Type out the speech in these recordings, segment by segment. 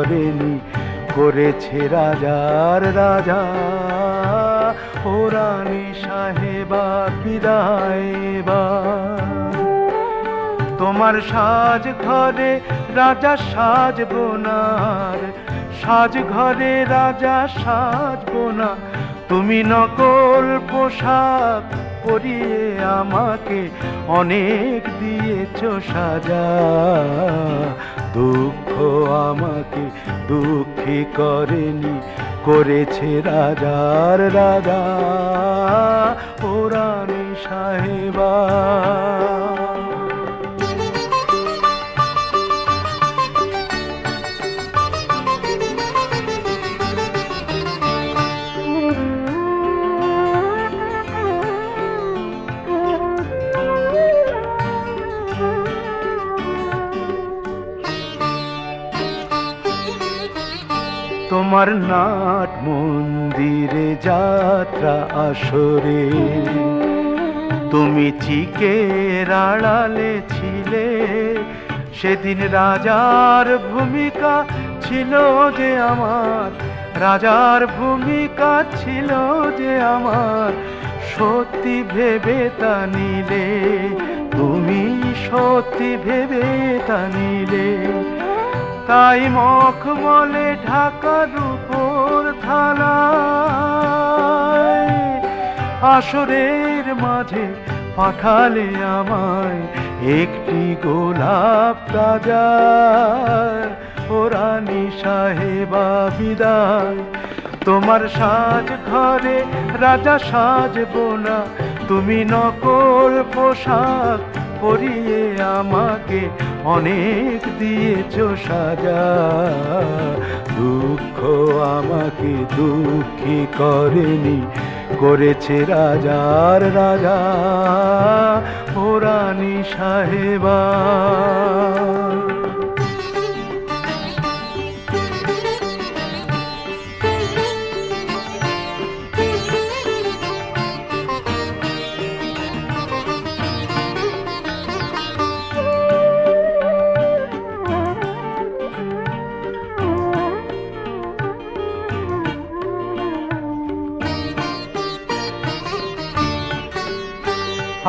করেনি, করেছে রাজার রাজা। ও রানী সাহেবা বিদায় এবার। তোমার সাজ ঘরে রাজা সাজবো না, সাজ ঘরে রাজা সাজবো না। তুমি নকল পোশাক পরিয়ে আমাকে অনেক দিয়েছো সাজা। দুঃখ আমাকে দুঃখী করেনি, করেছে রাজার রাজা। ও রানী সাহেবা। তোমার নাট মন্দিরে যাত্রা আসরে তুমি চিকের আড়ালে ছিলে। সেদিন রাজার ভূমিকা ছিল যে আমার, রাজার ভূমিকা ছিল যে আমার। সত্যি ভেবে তা নিলে, তুমি সত্যি ভেবে তা নিলে। তাই মখমলে ঢাকার উপর থালায় আসরের মাঝে পাঠালে আমায় একটি গোলাপ তাজা। ও রানী সাহেবা বিদায়। তোমার সাজ ঘরে রাজা সাজবো না, তুমি নকল পোশাক পরিয়ে আমাকে অনেক দিয়েছো সাজা। দুঃখ আমাকে দুঃখী করেনি, করেছে রাজার রাজা। ও রানী সাহেবা।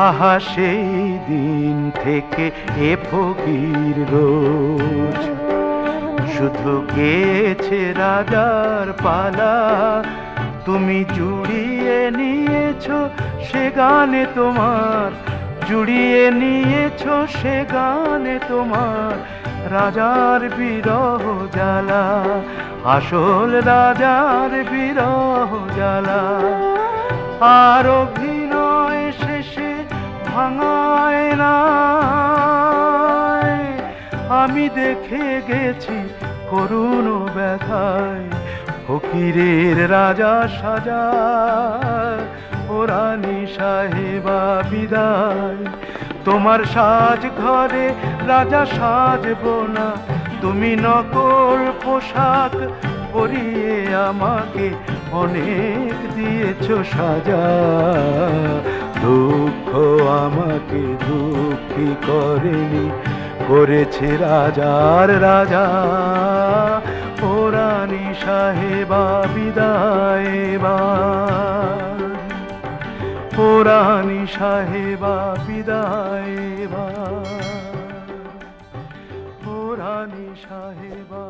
আহা সেই দিন থেকে এ ফকির রোজ শুধু গেছে রাজার পালা। তুমি জুড়িয়ে নিয়েছো সে গানে তোমার, জুড়িয়ে নিয়েছো সে গানে তোমার রাজার বিরহ জ্বালা। আসল রাজার বিরহ জ্বালা। আর অভিনয় শেষে ভাঙায় না, আমি দেখে গেছি করুণ ব্যথায় ফকিরের রাজা সাজা। ও রানী সাহেবা বিদায়। তোমার সাজ ঘরে রাজা সাজবো না, তুমি নকল পোশাক পরিয়ে আমাকে অনেক দিয়েছো সাজা। দুঃখ আমাকে দুঃখী করেনি, করেছে রাজার রাজা। ও রানী সাহেবা বিদায় এবার। ও রানী সাহেবা বিদায় এবার। ও রানী সাহেবা।